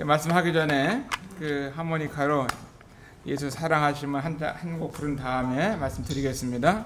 말씀하기 전에 그 하모니카로 예수 사랑하시면 한 곡 부른 다음에 말씀드리겠습니다.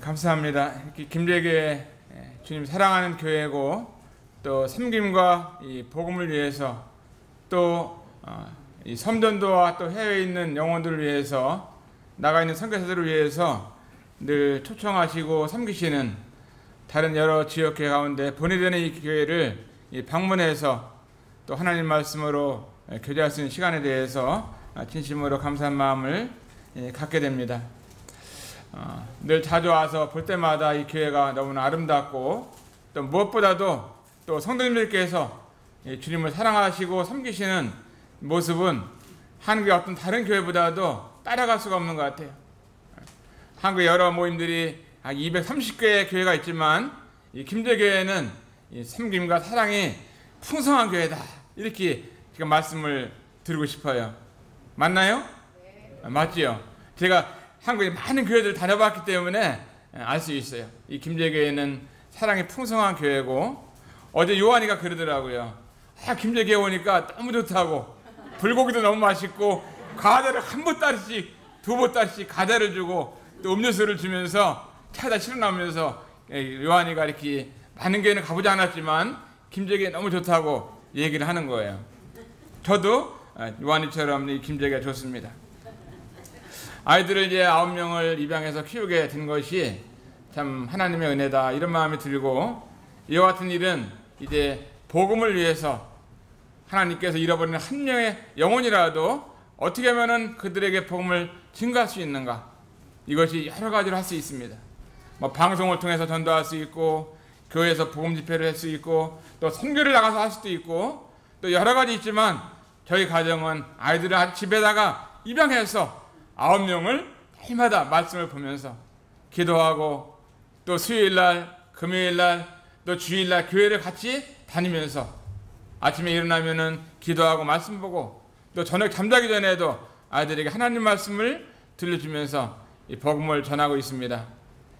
감사합니다. 김제교회 주님 사랑하는 교회고 또 섬김과 이 복음을 위해서 또 이 섬전도와 또 해외에 있는 영혼들을 위해서 나가 있는 선교사들을 위해서 늘 초청하시고 섬기시는 다른 여러 지역교회 가운데 보내되는 이 교회를 방문해서 또 하나님 말씀으로 교제할 수 있는 시간에 대해서 진심으로 감사한 마음을 갖게 됩니다. 늘 자주 와서 볼 때마다 이 교회가 너무나 아름답고 또 무엇보다도 또 성도님들께서 주님을 사랑하시고 섬기시는 모습은 한국의 어떤 다른 교회보다도 따라갈 수가 없는 것 같아요. 한국의 여러 모임들이 230개의 교회가 있지만 이 김제교회는 이 섬김과 사랑이 풍성한 교회다, 이렇게 지금 말씀을 드리고 싶어요. 맞나요? 네. 맞지요? 제가 한국의 많은 교회들 다녀봤기 때문에 알 수 있어요. 이 김제교회는 사랑이 풍성한 교회고, 어제 요한이가 그러더라고요. 김제교회 오니까 너무 좋다고, 불고기도 너무 맛있고 과자를 한 보따리씩 두 보따리씩 과자를 주고 또 음료수를 주면서 차에다 실어 나오면서 요한이가 이렇게 많은 교회는 가보지 않았지만 김제교회 너무 좋다고 얘기를 하는 거예요. 저도 요한이처럼 이 김제교회가 좋습니다. 아이들을 이제 9명을 입양해서 키우게 된 것이 참 하나님의 은혜다, 이런 마음이 들고, 이와 같은 일은 이제 복음을 위해서 하나님께서 잃어버리는 한 명의 영혼이라도 어떻게 하면 그들에게 복음을 증가할 수 있는가, 이것이 여러 가지로 할 수 있습니다. 뭐 방송을 통해서 전도할 수 있고, 교회에서 복음 집회를 할 수 있고, 또 선교를 나가서 할 수도 있고, 또 여러 가지 있지만 저희 가정은 아이들을 집에다가 입양해서 9명을 해마다 말씀을 보면서 기도하고, 또 수요일날, 금요일날, 또 주일날 교회를 같이 다니면서 아침에 일어나면은 기도하고 말씀 보고, 또 저녁 잠자기 전에도 아이들에게 하나님 말씀을 들려주면서 이 복음을 전하고 있습니다.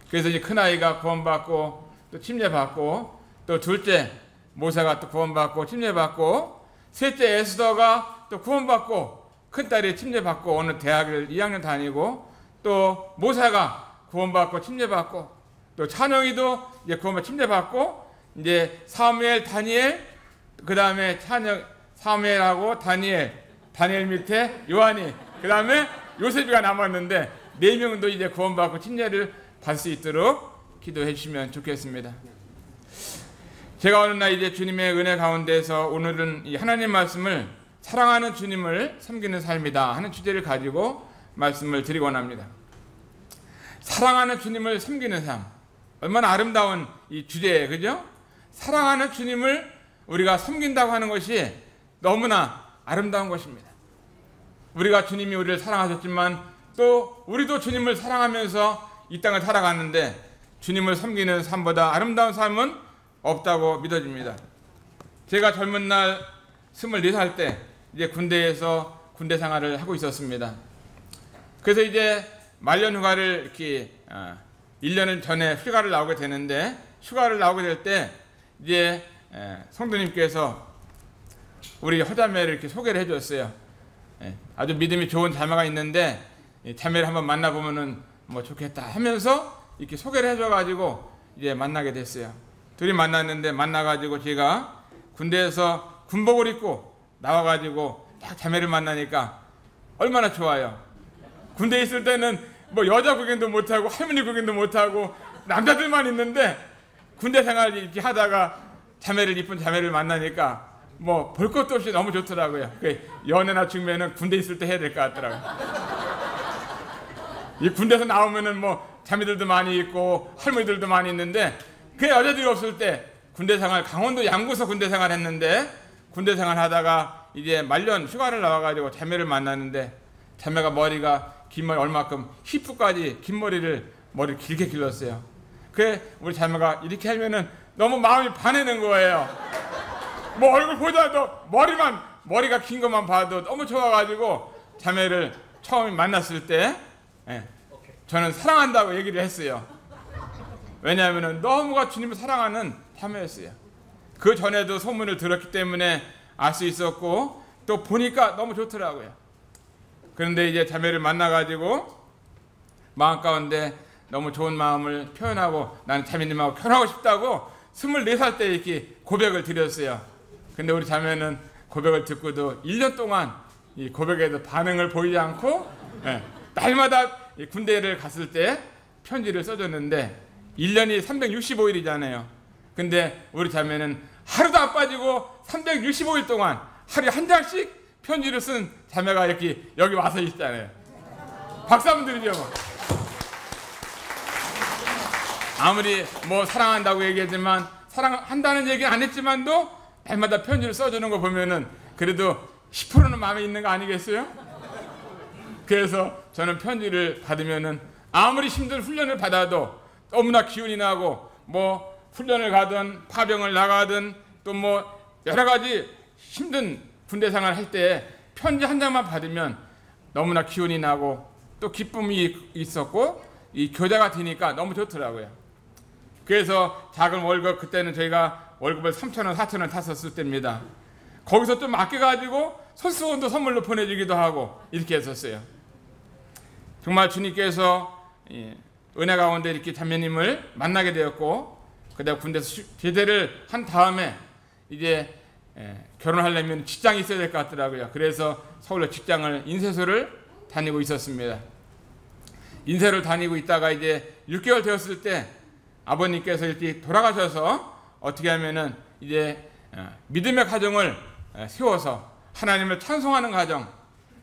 그래서 이제 큰아이가 구원받고 또 침례받고, 또 둘째 모사가 또 구원받고 침례받고, 셋째 에스더가 또 구원받고 큰딸이 침례받고 어느 대학을 2학년 다니고, 또 모사가 구원받고 침례받고, 또 찬영이도 이제 구원받고 침례받고, 이제 사무엘, 다니엘, 그 다음에 사무엘하고 다니엘 밑에 요한이, 그 다음에 요셉이가 남았는데 4명도 이제 구원받고 침례를 받을 수 있도록 기도해 주시면 좋겠습니다. 제가 어느 날 이제 주님의 은혜 가운데서 오늘은 이 하나님 말씀을 사랑하는 주님을 섬기는 삶이다 하는 주제를 가지고 말씀을 드리고 원합니다. 사랑하는 주님을 섬기는 삶, 얼마나 아름다운 이 주제예요, 그죠? 사랑하는 주님을 우리가 섬긴다고 하는 것이 너무나 아름다운 것입니다. 우리가 주님이 우리를 사랑하셨지만 또 우리도 주님을 사랑하면서 이 땅을 살아갔는데, 주님을 섬기는 삶보다 아름다운 삶은 없다고 믿어집니다. 제가 젊은 날 24살 때 이제 군대에서 군대 생활을 하고 있었습니다. 그래서 이제 말년 휴가를 이렇게 1년 전에 휴가를 나오게 되는데, 휴가를 나오게 될 때 이제 성도님께서 우리 허자매를 이렇게 소개를 해줬어요. 아주 믿음이 좋은 자매가 있는데 자매를 한번 만나보면은 뭐 좋겠다 하면서 이렇게 소개를 해줘가지고 이제 만나게 됐어요. 둘이 만났는데, 만나가지고 제가 군대에서 군복을 입고 나와가지고 딱 자매를 만나니까 얼마나 좋아요. 군대에 있을 때는 뭐 여자 구경도 못하고 할머니 구경도 못하고 남자들만 있는데 군대 생활 이렇게 하다가 자매를 이쁜 자매를 만나니까 뭐 볼 것도 없이 너무 좋더라고요. 그 연애나 중매는 군대 있을 때 해야 될 것 같더라고요. 이 군대에서 나오면은 뭐 자매들도 많이 있고 할머니들도 많이 있는데 그 여자들이 없을 때 군대 생활 강원도 양구에서 군대 생활 했는데 군대 생활 하다가 이제 말년 휴가를 나와가지고 자매를 만났는데 자매가 머리가 긴 머리 얼마큼 히프까지 긴 머리를 길게 길렀어요. 그래 우리 자매가 이렇게 하면은 너무 마음이 반해는 거예요. 뭐 얼굴 보자도 머리가 긴 것만 봐도 너무 좋아가지고 자매를 처음 만났을 때 저는 사랑한다고 얘기를 했어요. 왜냐하면 너무가 주님을 사랑하는 자매였어요. 그 전에도 소문을 들었기 때문에 알 수 있었고 또 보니까 너무 좋더라고요. 그런데 이제 자매를 만나가지고 마음 가운데 너무 좋은 마음을 표현하고 나는 자매님하고 결혼하고 싶다고 24살 때 이렇게 고백을 드렸어요. 근데 우리 자매는 고백을 듣고도 1년 동안 이 고백에도 반응을 보이지 않고 날마다 군대를 갔을 때 편지를 써줬는데 1년이 365일이잖아요. 근데 우리 자매는 하루도 안 빠지고 365일 동안 하루에 한 장씩 편지를 쓴 자매가 이렇게 여기 와서 있잖아요. 박수 한번 드리죠. 뭐. 아무리 뭐 사랑한다고 얘기했지만 사랑한다는 얘기는 안 했지만도 날마다 편지를 써주는 거 보면은 그래도 10%는 마음에 있는 거 아니겠어요? 그래서 저는 편지를 받으면은 아무리 힘든 훈련을 받아도 너무나 기운이 나고 뭐 훈련을 가든 파병을 나가든 또 뭐 여러 가지 힘든 군대 생활 할 때 편지 한 장만 받으면 너무나 기운이 나고 또 기쁨이 있었고 이 교제가 되니까 너무 좋더라고요. 그래서 작은 월급 그때는 저희가 월급을 3,000원, 4,000원 탔었을 때입니다. 거기서 좀 아껴가지고 손수건도 선물로 보내주기도 하고 이렇게 했었어요. 정말 주님께서 은혜 가운데 이렇게 자매님을 만나게 되었고 그다음 군대에서 제대를 한 다음에 이제 결혼하려면 직장이 있어야 될 것 같더라고요. 그래서 서울로 직장을 인쇄소를 다니고 있었습니다. 인쇄를 다니고 있다가 이제 6개월 되었을 때 아버님께서 이렇게 돌아가셔서 어떻게 하면은 이제 믿음의 가정을 세워서 하나님을 찬송하는 가정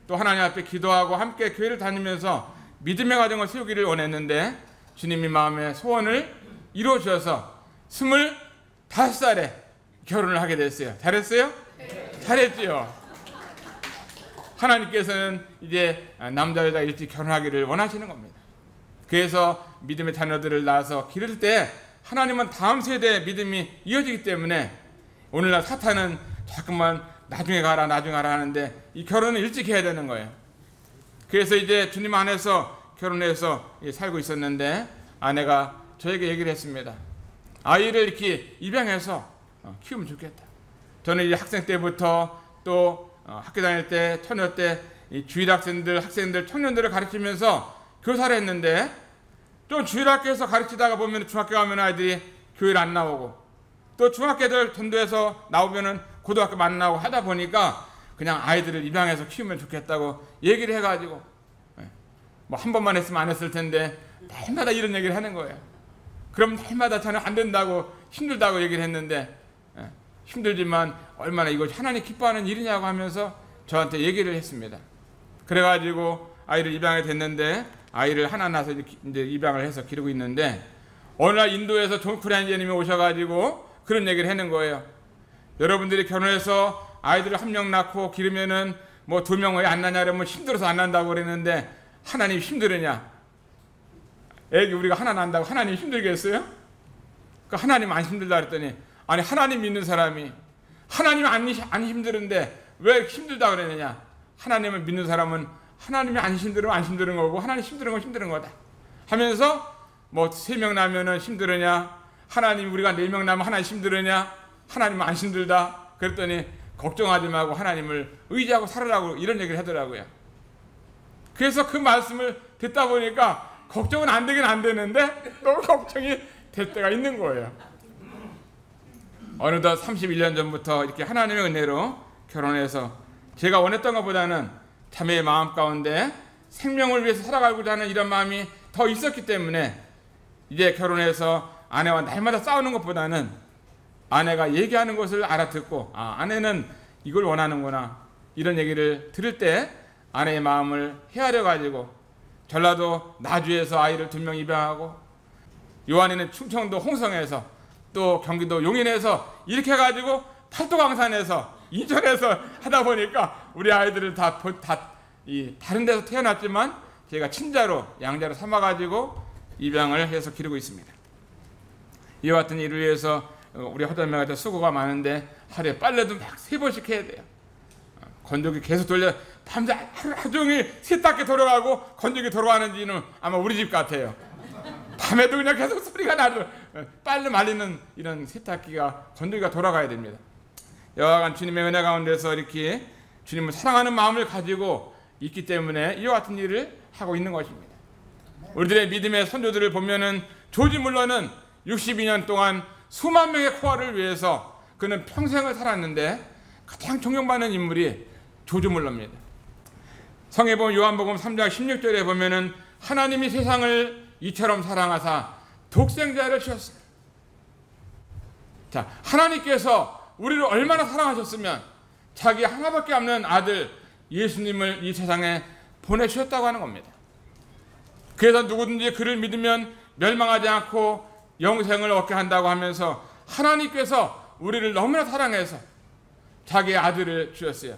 또 하나님 앞에 기도하고 함께 교회를 다니면서 믿음의 가정을 세우기를 원했는데 주님이 마음의 소원을 이루어 주셔서 25살에 결혼을 하게 됐어요. 잘했어요? 네. 잘했지요. 하나님께서는 이제 남자 여자 일찍 결혼하기를 원하시는 겁니다. 그래서 믿음의 자녀들을 낳아서 기를 때 하나님은 다음 세대의 믿음이 이어지기 때문에 오늘날 사탄은 자꾸만 나중에 가라 하는데 이 결혼은 일찍 해야 되는 거예요. 그래서 이제 주님 안에서 결혼해서 살고 있었는데 아내가 저에게 얘기를 했습니다. 아이를 이렇게 입양해서 키우면 좋겠다. 저는 이제 학생 때부터 또 학교 다닐 때 처녀 때 주일학생들, 학생들, 청년들을 가르치면서 교사를 했는데 또 주일학교에서 가르치다가 보면 중학교 가면 아이들이 교회를 안 나오고 또 중학교들 전도해서 나오면은 고등학교 만나고 하다 보니까 그냥 아이들을 입양해서 키우면 좋겠다고 얘기를 해가지고 뭐 한 번만 했으면 안 했을 텐데 날마다 이런 얘기를 하는 거예요. 그럼 날마다 저는 안 된다고 힘들다고 얘기를 했는데 힘들지만 얼마나 이것이 하나님 기뻐하는 일이냐고 하면서 저한테 얘기를 했습니다. 그래가지고 아이를 입양이 됐는데 아이를 하나 낳아서 이제 입양을 해서 기르고 있는데 어느 날 인도에서 존 프란제님이 오셔가지고 그런 얘기를 하는 거예요. 여러분들이 결혼해서 아이들을 한 명 낳고 기르면은 뭐 2명 왜 안 낳냐면 힘들어서 안 낳는다고 그랬는데 하나님 힘들으냐? 애기 우리가 하나 낳는다고 하나님 힘들겠어요? 그 하나님 안 힘들다 그랬더니 아니 하나님 믿는 사람이 하나님 안 힘들은데 왜 힘들다 그러느냐? 하나님을 믿는 사람은 하나님이 안 힘들으면 안 힘든 거고 하나님 힘든 건 힘든 거다 하면서 뭐 3명 낳으면 힘들으냐? 하나님 우리가 4명 낳으면 하나님 힘들으냐? 하나님은 안 힘들다. 그랬더니 걱정하지 말고 하나님을 의지하고 살으라고 이런 얘기를 하더라고요. 그래서 그 말씀을 듣다 보니까 걱정은 안 되긴 안 되는데 너무 걱정이 될 때가 있는 거예요. 어느덧 31년 전부터 이렇게 하나님의 은혜로 결혼해서 제가 원했던 것보다는 자매의 마음 가운데 생명을 위해서 살아가고자 하는 이런 마음이 더 있었기 때문에 이제 결혼해서 아내와 날마다 싸우는 것보다는 아내가 얘기하는 것을 알아듣고 아내는 이걸 원하는구나, 이런 얘기를 들을 때 아내의 마음을 헤아려 가지고 전라도 나주에서 아이를 2명 입양하고 요한이는 충청도 홍성에서 또 경기도 용인에서 이렇게 해가지고 팔도강산에서 인천에서 하다 보니까 우리 아이들을 다 다른 데서 태어났지만 제가 친자로 양자로 삼아가지고 입양을 해서 기르고 있습니다. 이와 같은 일을 위해서 우리 허전명한테 수고가 많은데 하루에 빨래도 막 3번씩 해야 돼요. 건조기 계속 돌려 밤새 하루 종일 세탁기 돌아가고 건조기 돌아가는지는 아마 우리 집 같아요. 밤에도 그냥 계속 소리가 나죠. 빨래 말리는 이런 세탁기가 건조기가 돌아가야 됩니다. 여하간 주님의 은혜 가운데서 이렇게 주님을 사랑하는 마음을 가지고 있기 때문에 이와 같은 일을 하고 있는 것입니다. 우리들의 믿음의 선조들을 보면은 조지 물러는 62년 동안 수만 명의 코아를 위해서 그는 평생을 살았는데 가장 존경받는 인물이 조지 물러입니다. 성에 보면 요한복음 3장 16절에 보면은 하나님이 세상을 이처럼 사랑하사 독생자를 주셨어요. 자, 하나님께서 우리를 얼마나 사랑하셨으면 자기 하나밖에 없는 아들 예수님을 이 세상에 보내주셨다고 하는 겁니다. 그래서 누구든지 그를 믿으면 멸망하지 않고 영생을 얻게 한다고 하면서 하나님께서 우리를 너무나 사랑해서 자기의 아들을 주셨어요.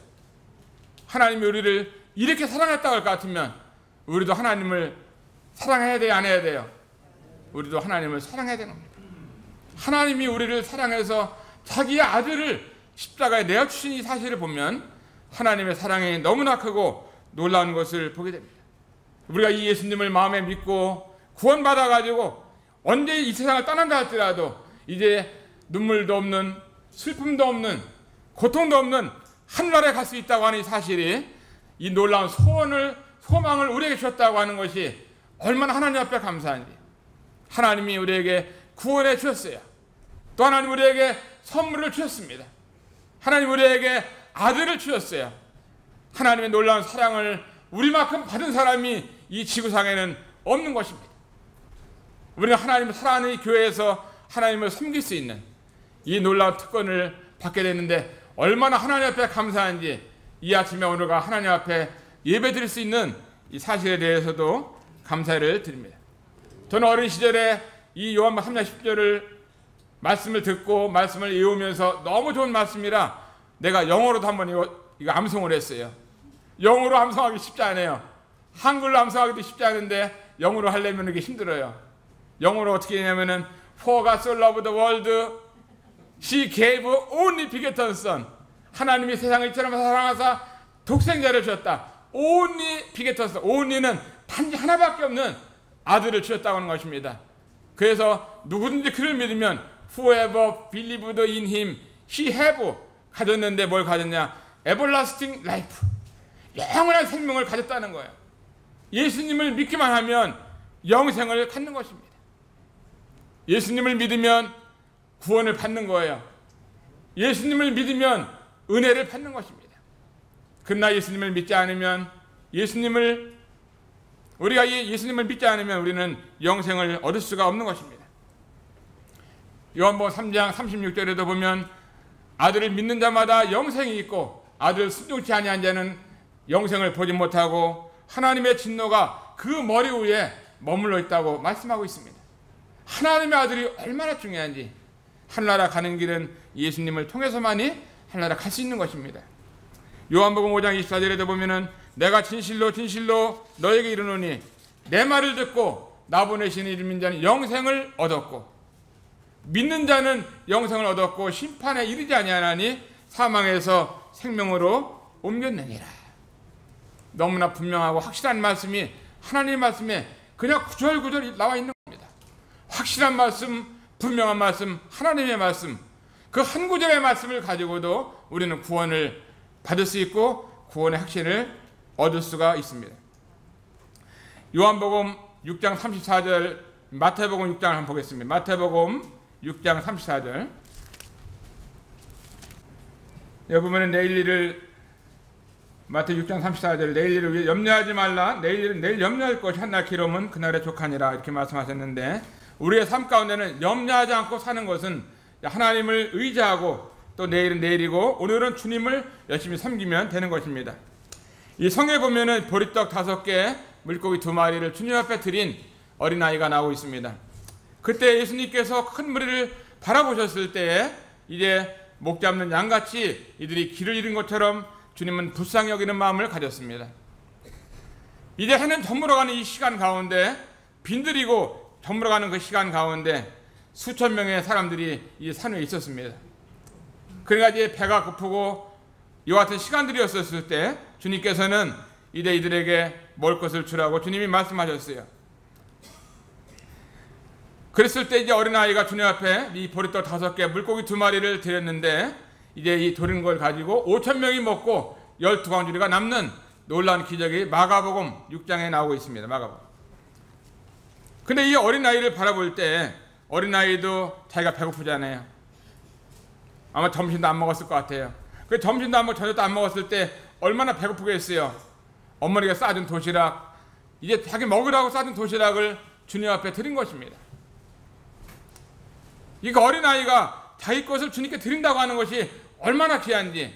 하나님이 우리를 이렇게 사랑했다고 할 것 같으면 우리도 하나님을 사랑해야 돼요, 안 해야 돼요? 우리도 하나님을 사랑해야 되는 겁니다. 하나님이 우리를 사랑해서 자기의 아들을 십자가에 내어주신 이 사실을 보면 하나님의 사랑이 너무나 크고 놀라운 것을 보게 됩니다. 우리가 이 예수님을 마음에 믿고 구원받아가지고 언제 이 세상을 떠난다 할지라도 이제 눈물도 없는, 슬픔도 없는, 고통도 없는 하늘나라에 갈 수 있다고 하는 이 사실이, 이 놀라운 소망을 우리에게 주셨다고 하는 것이 얼마나 하나님 앞에 감사한지. 하나님이 우리에게 구원해 주셨어요. 또 하나님 우리에게 선물을 주셨습니다. 하나님 우리에게 아들을 주셨어요. 하나님의 놀라운 사랑을 우리만큼 받은 사람이 이 지구상에는 없는 것입니다. 우리가 하나님을 사랑하는 이 교회에서 하나님을 섬길 수 있는 이 놀라운 특권을 받게 됐는데 얼마나 하나님 앞에 감사한지 이 아침에 오늘과 하나님 앞에 예배 드릴 수 있는 이 사실에 대해서도 감사를 드립니다. 저는 어린 시절에 이 요한복음 3장 10절을 말씀을 듣고 말씀을 외우면서 너무 좋은 말씀이라 내가 영어로도 한번 이거 암송을 했어요. 영어로 암송하기 쉽지 않아요. 한글로 암송하기도 쉽지 않은데 영어로 하려면 이게 힘들어요. 영어로 어떻게 했냐면은 For God so loved the world, She gave only begotten Son. 하나님이 세상을 이처럼 사랑하사 독생자를 주셨다. Only begotten Son. Only는 단지 하나밖에 없는 아들을 주셨다고 하는 것입니다. 그래서 누구든지 그를 믿으면 Whoever believed in Him, He have 가졌는데 뭘 가졌냐? Everlasting life. 영원한 생명을 가졌다는 거예요. 예수님을 믿기만 하면 영생을 갖는 것입니다. 예수님을 믿으면 구원을 받는 거예요. 예수님을 믿으면 은혜를 받는 것입니다. 그러나 예수님을 믿지 않으면 우리가 예수님을 믿지 않으면 우리는 영생을 얻을 수가 없는 것입니다. 요한복음 3장 36절에도 보면 아들을 믿는 자마다 영생이 있고 아들을 순종치 아니한 자는 영생을 보지 못하고 하나님의 진노가 그 머리 위에 머물러 있다고 말씀하고 있습니다. 하나님의 아들이 얼마나 중요한지, 하늘나라 가는 길은 예수님을 통해서만이 하늘나라 갈 수 있는 것입니다. 요한복음 5장 24절에도 보면은 내가 진실로 진실로 너에게 이르노니 내 말을 듣고 나 보내신 이를 믿는 자는 영생을 얻었고 믿는 자는 영생을 얻었고 심판에 이르지 아니하나니 사망에서 생명으로 옮겼느니라. 너무나 분명하고 확실한 말씀이 하나님의 말씀에 그냥 구절구절 나와 있는 겁니다. 확실한 말씀, 분명한 말씀, 하나님의 말씀, 그 한 구절의 말씀을 가지고도 우리는 구원을 받을 수 있고 구원의 확신을 얻을 수가 있습니다. 요한복음 6장 34절, 마태복음 6장을 한번 보겠습니다. 마태복음 6장 34절. 여기 보면 내일 일을 마태복음 6장 34절 내일 일을 위해 염려하지 말라. 내일 염려할 것이 한날 기름은 그날에 족하니라 이렇게 말씀하셨는데, 우리의 삶 가운데는 염려하지 않고 사는 것은 하나님을 의지하고 또 내일은 내일이고 오늘은 주님을 열심히 섬기면 되는 것입니다. 이 성에 보면은 보리떡 5개, 물고기 2마리를 주님 앞에 드린 어린아이가 나오고 있습니다. 그때 예수님께서 큰 무리를 바라보셨을 때에 이제 목 잡는 양같이 이들이 길을 잃은 것처럼 주님은 불쌍히 여기는 마음을 가졌습니다. 이제 해는 저물어가는 이 시간 가운데, 빈들이고 저물어가는 그 시간 가운데 수천 명의 사람들이 이 산에 있었습니다. 그러니까 이제 배가 고프고 이와 같은 시간들이었을 때 주님께서는 이제 이들에게 먹을 것을 주라고 주님이 말씀하셨어요. 그랬을 때 이제 어린아이가 주님 앞에 이 보리떡 5개, 물고기 2마리를 드렸는데, 이제 이 드린 걸 가지고 5천 명이 먹고 12광주리가 남는 놀라운 기적이 마가복음 6장에 나오고 있습니다. 마가복음. 근데 이 어린아이를 바라볼 때 어린아이도 자기가 배고프잖아요. 아마 점심도 안 먹었을 것 같아요. 그 점심도 안 먹고 저녁도 안 먹었을 때 얼마나 배고프겠어요. 어머니가 싸준 도시락, 이제 자기 먹으라고 싸준 도시락을 주님 앞에 드린 것입니다. 이거 어린아이가 자기 것을 주님께 드린다고 하는 것이 얼마나 귀한지,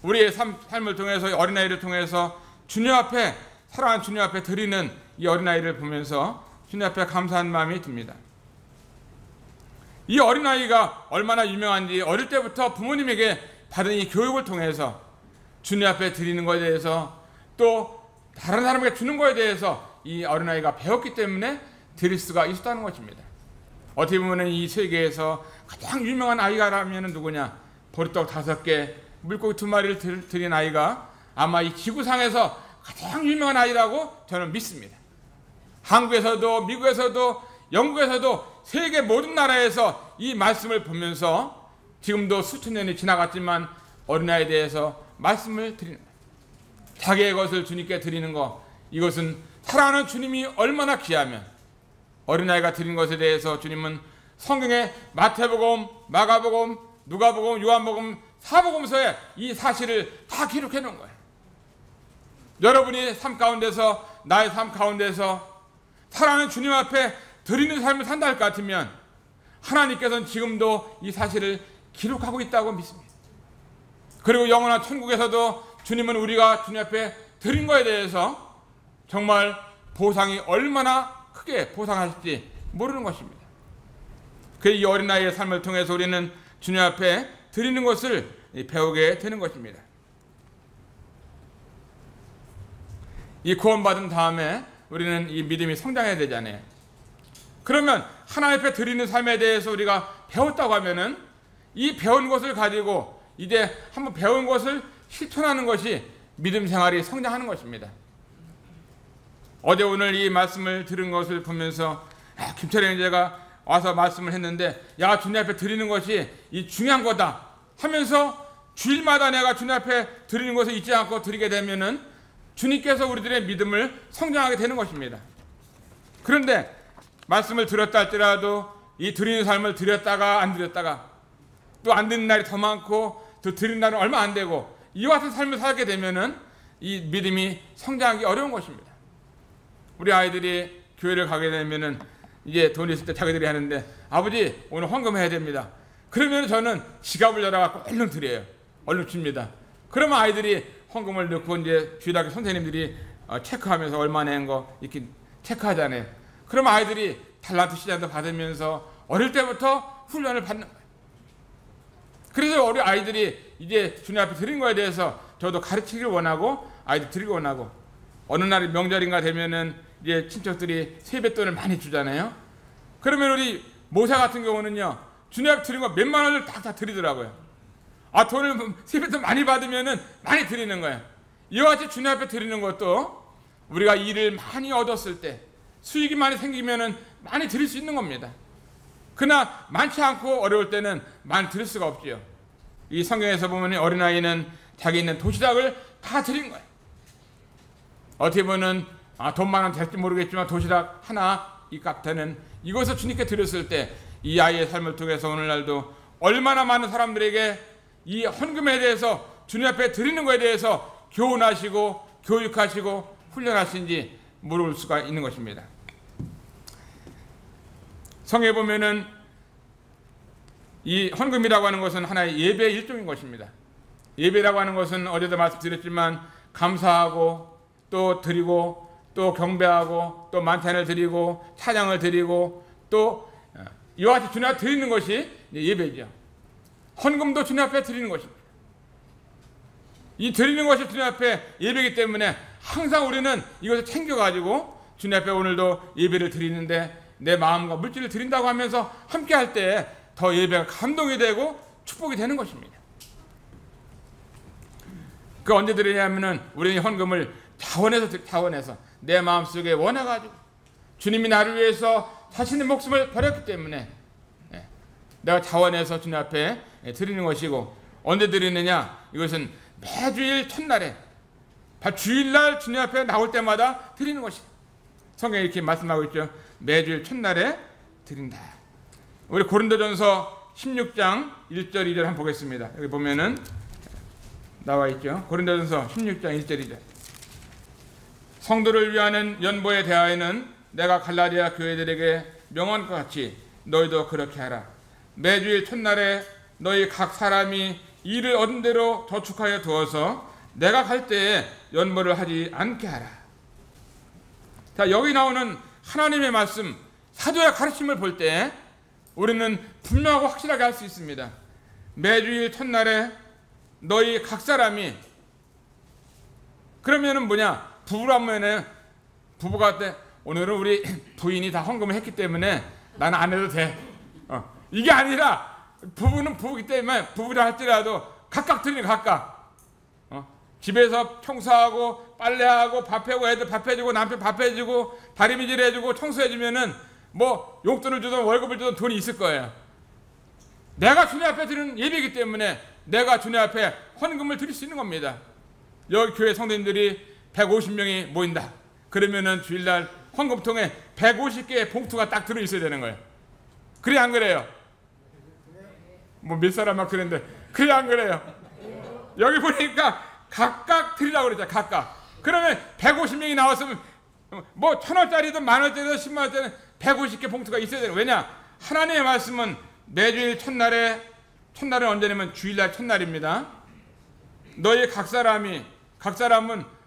우리의 삶을 통해서 어린아이를 통해서 주님 앞에, 사랑하는 주님 앞에 드리는 이 어린아이를 보면서 주님 앞에 감사한 마음이 듭니다. 이 어린아이가 얼마나 유명한지 어릴 때부터 부모님에게 받은 이 교육을 통해서 주님 앞에 드리는 것에 대해서 또 다른 사람에게 주는 것에 대해서 이 어린아이가 배웠기 때문에 드릴 수가 있었다는 것입니다. 어떻게 보면 이 세계에서 가장 유명한 아이가라면 누구냐? 보리떡 5개, 물고기 2마리를 드린 아이가 아마 이 지구상에서 가장 유명한 아이라고 저는 믿습니다. 한국에서도 미국에서도 영국에서도 세계 모든 나라에서 이 말씀을 보면서 지금도 수천 년이 지나갔지만 어린아이에 대해서 말씀을 드리는 거예요. 자기의 것을 주님께 드리는 것, 이것은 사랑하는 주님이 얼마나 귀하면 어린아이가 드린 것에 대해서 주님은 성경의 마태복음, 마가복음, 누가복음, 요한복음, 사복음서에 이 사실을 다 기록해 놓은 거예요. 여러분이 삶 가운데서, 나의 삶 가운데서 사랑하는 주님 앞에 드리는 삶을 산다 할 것 같으면 하나님께서는 지금도 이 사실을 기록하고 있다고 믿습니다. 그리고 영원한 천국에서도 주님은 우리가 주님 앞에 드린 것에 대해서 정말 보상이 얼마나 크게 보상하실지 모르는 것입니다. 그래서 이 어린아이의 삶을 통해서 우리는 주님 앞에 드리는 것을 배우게 되는 것입니다. 이 구원받은 다음에 우리는 이 믿음이 성장해야 되잖아요. 그러면 하나님 앞에 드리는 삶에 대해서 우리가 배웠다고 하면은 이 배운 것을 가지고 이제 한번 배운 것을 실천하는 것이 믿음 생활이 성장하는 것입니다. 어제 오늘 이 말씀을 들은 것을 보면서 김철희 형제가 와서 말씀을 했는데, 야, 주님 앞에 드리는 것이 이 중요한 거다 하면서 주일마다 내가 주님 앞에 드리는 것을 잊지 않고 드리게 되면은 주님께서 우리들의 믿음을 성장하게 되는 것입니다. 그런데 말씀을 들었다 할지라도 이 드리는 삶을 드렸다가 안 드렸다가 또 안 드리는 날이 더 많고 또 드리는 날은 얼마 안 되고 이와 같은 삶을 살게 되면은 이 믿음이 성장하기 어려운 것입니다. 우리 아이들이 교회를 가게 되면은 이제 돈이 있을 때 자기들이 하는데, 아버지 오늘 헌금해야 됩니다. 그러면 저는 지갑을 열어갖고 얼른 드려요. 얼른 줍니다. 그러면 아이들이 헌금을 넣고 이제 주일학교 선생님들이 체크하면서 얼마 낸 거 이렇게 체크하잖아요. 그러면 아이들이 달란트 시장도 받으면서 어릴 때부터 훈련을 받는 거예요. 그래서 우리 아이들이 이제 주님 앞에 드린 거에 대해서 저도 가르치기를 원하고 아이들 드리기 원하고, 어느 날 명절인가 되면은 이제 친척들이 세뱃돈을 많이 주잖아요. 그러면 우리 모사 같은 경우는요, 주님 앞에 드린 거 몇만 원을 다 드리더라고요. 아, 돈을 세뱃돈 많이 받으면은 많이 드리는 거예요. 이와 같이 주님 앞에 드리는 것도 우리가 일을 많이 얻었을 때, 수익이 많이 생기면은 많이 드릴 수 있는 겁니다. 그러나 많지 않고 어려울 때는 많이 드릴 수가 없지요. 이 성경에서 보면 어린아이는 자기 있는 도시락을 다 드린 거예요. 어떻게 보면 돈 많으면 될지 모르겠지만 도시락 하나 이 값되는 이것을 주님께 드렸을 때 이 아이의 삶을 통해서 오늘날도 얼마나 많은 사람들에게 이 헌금에 대해서 주님 앞에 드리는 것에 대해서 교훈하시고 교육하시고 훈련하신지 물을 수가 있는 것입니다. 성경에 보면은 이 헌금이라고 하는 것은 하나의 예배의 일종인 것입니다. 예배라고 하는 것은 어제도 말씀드렸지만 감사하고 또 드리고 또 경배하고 또 만찬을 드리고 찬양을 드리고 또 이와 같이 주님 앞에 드리는 것이 예배죠. 헌금도 주님 앞에 드리는 것입니다. 이 드리는 것이 주님 앞에 예배이기 때문에 항상 우리는 이것을 챙겨가지고 주님 앞에 오늘도 예배를 드리는데 내 마음과 물질을 드린다고 하면서 함께 할 때 더 예배가 감동이 되고 축복이 되는 것입니다. 그 언제 드리냐면은 우리는 헌금을 자원해서 내 마음속에 원해가지고 주님이 나를 위해서 자신의 목숨을 버렸기 때문에 내가 자원해서 주님 앞에 드리는 것이고, 언제 드리느냐? 이것은 매주일 첫날에 주일날 주님 앞에 나올 때마다 드리는 것이다. 성경에 이렇게 말씀하고 있죠. 매주일 첫날에 드린다. 우리 고린도전서 16장 1절 2절 한번 보겠습니다. 여기 보면은 나와 있죠. 고린도전서 16장 1절 2절. 성도를 위하는 연보에 대하여는 내가 갈라디아 교회들에게 명언과 같이 너희도 그렇게 하라. 매주일 첫날에 너희 각 사람이 일을 얻은 대로 저축하여 두어서 내가 갈 때에 연보를 하지 않게 하라. 자, 여기 나오는 하나님의 말씀, 사도의 가르침을 볼 때 우리는 분명하고 확실하게 할 수 있습니다. 매주일 첫날에 너희 각 사람이, 그러면은 뭐냐? 부부라면은 부부가 때 오늘은 우리 부인이 다 헌금을 했기 때문에 나는 안 해도 돼. 이게 아니라 부부는 부부이기 때문에 부부라 할지라도 각각 드리는 각각. 집에서 청소하고 빨래하고 밥해고 애들 밥해주고 남편 밥해주고 다리미질 해주고 청소해주면은 뭐 용돈을 주든 월급을 주든 돈이 있을 거예요. 내가 주님 앞에 드리는 예배이기 때문에 내가 주님 앞에 헌금을 드릴 수 있는 겁니다. 여기 교회 성도님들이 150명이 모인다. 그러면은 주일날 헌금통에 150개의 봉투가 딱 들어 있어야 되는 거예요. 그래 안 그래요? 뭐 몇 사람 막 그랬는데 그래 안 그래요? 여기 보니까 각각 드리라고 그랬잖아. 각각. 그러면 150명이 나왔으면 뭐 1,000원짜리든 10,000원짜리든 100,000원짜리든 150개 봉투가 있어야 되는. 왜냐? 하나님의 말씀은 매주일 첫날은 언제냐면 주일날 첫날입니다. 너희 각 사람은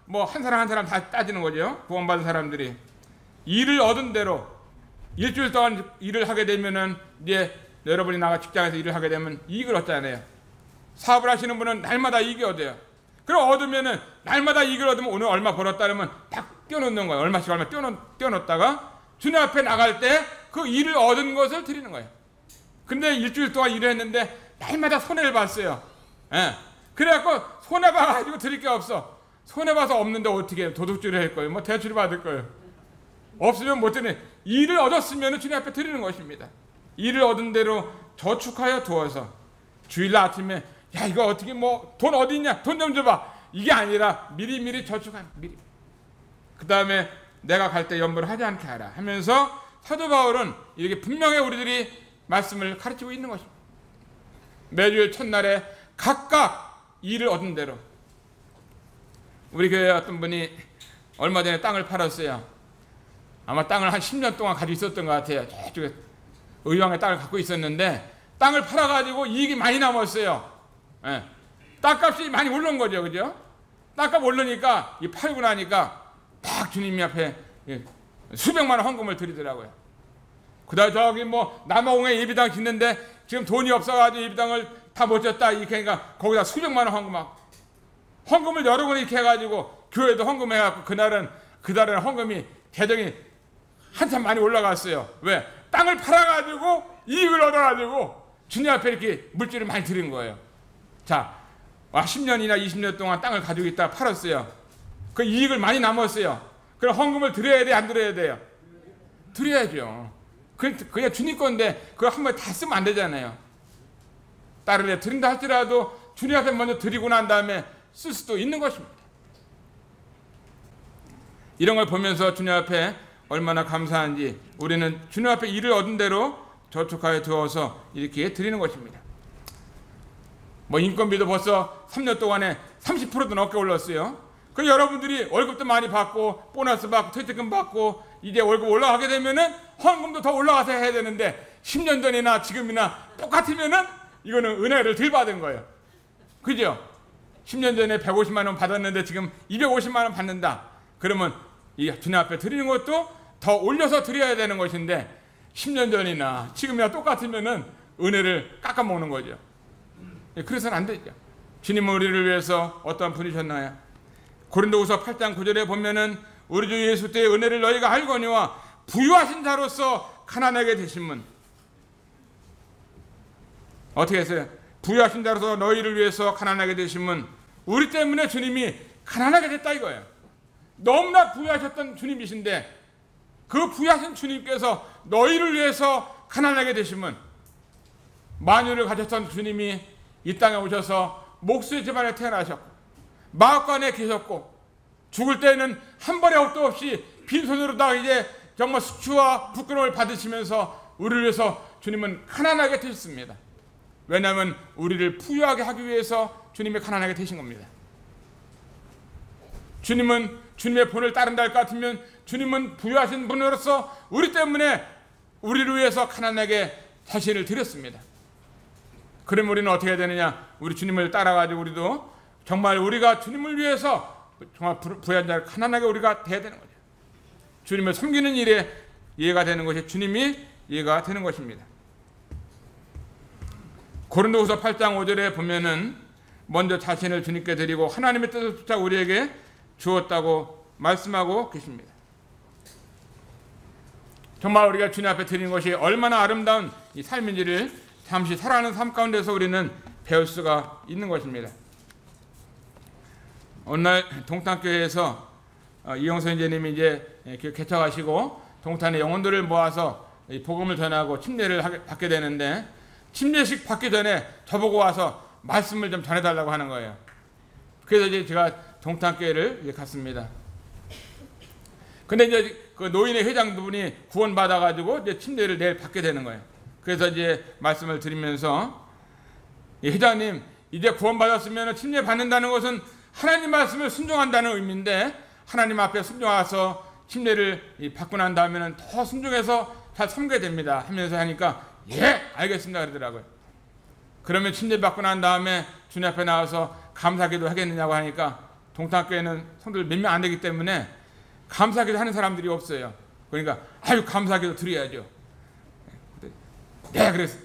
뭐 한 사람 한 사람 다 따지는 거죠. 구원받은 사람들이 일을 얻은 대로 일주일 동안 일을 하게 되면은 이제 여러분이 나가 직장에서 일을 하게 되면 이익을 얻잖아요. 사업을 하시는 분은 날마다 이익이 얻어요. 그럼 얻으면은 날마다 이익을 얻으면 오늘 얼마 벌었다 그러면 딱 떼어놓는 거예요. 얼마씩 얼마 떼어놓다가 주님 앞에 나갈 때 그 일을 얻은 것을 드리는 거예요. 근데 일주일 동안 일을 했는데 날마다 손해를 봤어요. 그래갖고 손해봐가지고 드릴 게 없어. 손해봐서 없는데 어떻게 도둑질을 할 거예요? 뭐 대출을 받을 거예요. 없으면 못 드리는. 일을 얻었으면 주님 앞에 드리는 것입니다. 일을 얻은 대로 저축하여 두어서 주일날 아침에 야 이거 어떻게 뭐 돈 어디 있냐? 돈 좀 줘봐. 이게 아니라 미리 저축한 미리. 그 다음에 내가 갈 때 연보를 하지 않게 하라 하면서 사도 바울은 이렇게 분명히 우리들이 말씀을 가르치고 있는 것입니다. 매주일 첫날에 각각 일을 얻은 대로. 우리 교회에 어떤 분이 얼마 전에 땅을 팔았어요. 아마 땅을 한 10년 동안 가지고 있었던 것 같아요. 저쪽에 의왕에 땅을 갖고 있었는데 땅을 팔아가지고 이익이 많이 남았어요. 땅값이 많이 오른 거죠, 그죠? 땅값 오르니까 이 팔고 나니까 딱 주님 앞에 수백만 원 헌금을 드리더라고요. 그다음에 저기 뭐 남아공에 예비당 짓는데 지금 돈이 없어가지고 예비당을 다 못 졌다 이렇게 하니까 거기다 수백만 원 헌금하고 헌금을 여러 번 이렇게 해가지고 교회도 헌금해갖고 그달은 헌금이 계정이 한참 많이 올라갔어요. 왜? 땅을 팔아가지고 이익을 얻어가지고 주님 앞에 이렇게 물질을 많이 드린 거예요. 자, 10년이나 20년 동안 땅을 가지고 있다가 팔았어요. 그 이익을 많이 남았어요. 그럼 헌금을 드려야 돼, 안 드려야 돼요? 드려야죠. 그냥 주님 건데 그걸 한 번에 다 쓰면 안 되잖아요. 다른 애 드린다 할지라도 주님 앞에 먼저 드리고 난 다음에 쓸 수도 있는 것입니다. 이런 걸 보면서 주님 앞에 얼마나 감사한지 우리는 주님 앞에 일을 얻은 대로 저축하여 두어서 이렇게 드리는 것입니다. 이런 걸 보면서 주님 앞에 얼마나 감사한지 우리는 주님 앞에 일을 얻은 대로 저축하여 두어서 이렇게 드리는 것입니다. 이런 걸 보면서 주님 앞에 일을 얻은 대로 저축하여 두어서 이렇게 드리는 것입니다. 이런 걸 보면서 주님 앞에 일을 얻은 대로 저축하여 두어서 이렇게 드리는 것입니다. 뭐 인건비도 벌써 3년 동안에 30%도 넘게 올랐어요. 그 여러분들이 월급도 많이 받고 보너스 받고 퇴직금 받고 이제 월급 올라가게 되면은 헌금도 더 올라가서 해야 되는데 10년 전이나 지금이나 똑같으면은 이거는 은혜를 덜 받은 거예요. 그죠? 10년 전에 150만 원 받았는데 지금 250만 원 받는다. 그러면 이 주님 앞에 드리는 것도 더 올려서 드려야 되는 것인데 10년 전이나 지금이나 똑같으면은 은혜를 깎아먹는 거죠. 그래서는 안 되죠. 주님은 우리를 위해서 어떠한 분이셨나요? 고린도후서 8장 9절에 보면은 우리 주 예수 때의 은혜를 너희가 알거니와 부유하신 자로서 가난하게 되신 분. 어떻게 했어요? 부유하신 자로서 너희를 위해서 가난하게 되신 분. 우리 때문에 주님이 가난하게 됐다 이거예요. 너무나 부유하셨던 주님이신데 그 부유하신 주님께서 너희를 위해서 가난하게 되신 분. 만유를 가졌던 주님이 이 땅에 오셔서 목수의 집안에 태어나셨고 마을간에 계셨고 죽을 때는 한 벌의 옷도 없이 빈손으로 다 이제 정말 수치와 부끄러움을 받으시면서 우리를 위해서 주님은 가난하게 되셨습니다. 왜냐하면 우리를 부유하게 하기 위해서 주님이 가난하게 되신 겁니다. 주님은 주님의 본을 따른다 할 것 같으면 주님은 부유하신 분으로서 우리 때문에 우리를 위해서 가난하게 자신을 드렸습니다. 그럼 우리는 어떻게 해야 되느냐? 우리 주님을 따라가지고 우리도 정말 우리가 주님을 위해서 정말 부유한 자를 가난하게 우리가 돼야 되는 거죠. 주님을 섬기는 일에 이해가 되는 것이 주님이 이해가 되는 것입니다. 고린도후서 8장 5절에 보면은 먼저 자신을 주님께 드리고 하나님의 뜻을 쫓아 우리에게 주었다고 말씀하고 계십니다. 정말 우리가 주님 앞에 드리는 것이 얼마나 아름다운 이 삶인지를 잠시 살아가는 삶 가운데서 우리는 배울 수가 있는 것입니다. 오늘 동탄교회에서 이영선 선생님이 이제 개척하시고 동탄의 영혼들을 모아서 복음을 전하고 침례를 받게 되는데 침례식 받기 전에 저보고 와서 말씀을 좀 전해달라고 하는 거예요. 그래서 이제 제가 동탄교회를 갔습니다. 근데 이제 그 노인의 회장분이 구원받아가지고 이제 침례를 내일 받게 되는 거예요. 그래서 이제 말씀을 드리면서 회장님 이제 구원받았으면 침례 받는다는 것은 하나님 말씀을 순종한다는 의미인데 하나님 앞에 순종해서 침례를 받고 난 다음에는 더 순종해서 잘 섬겨야 됩니다 하면서 하니까 예 알겠습니다 그러더라고요. 그러면 침례 받고 난 다음에 주님 앞에 나와서 감사기도 하겠느냐고 하니까 동탄교회는 성도들 몇 명 안 되기 때문에 감사기도 하는 사람들이 없어요. 그러니까 아유 감사기도 드려야죠. 네 그랬어요.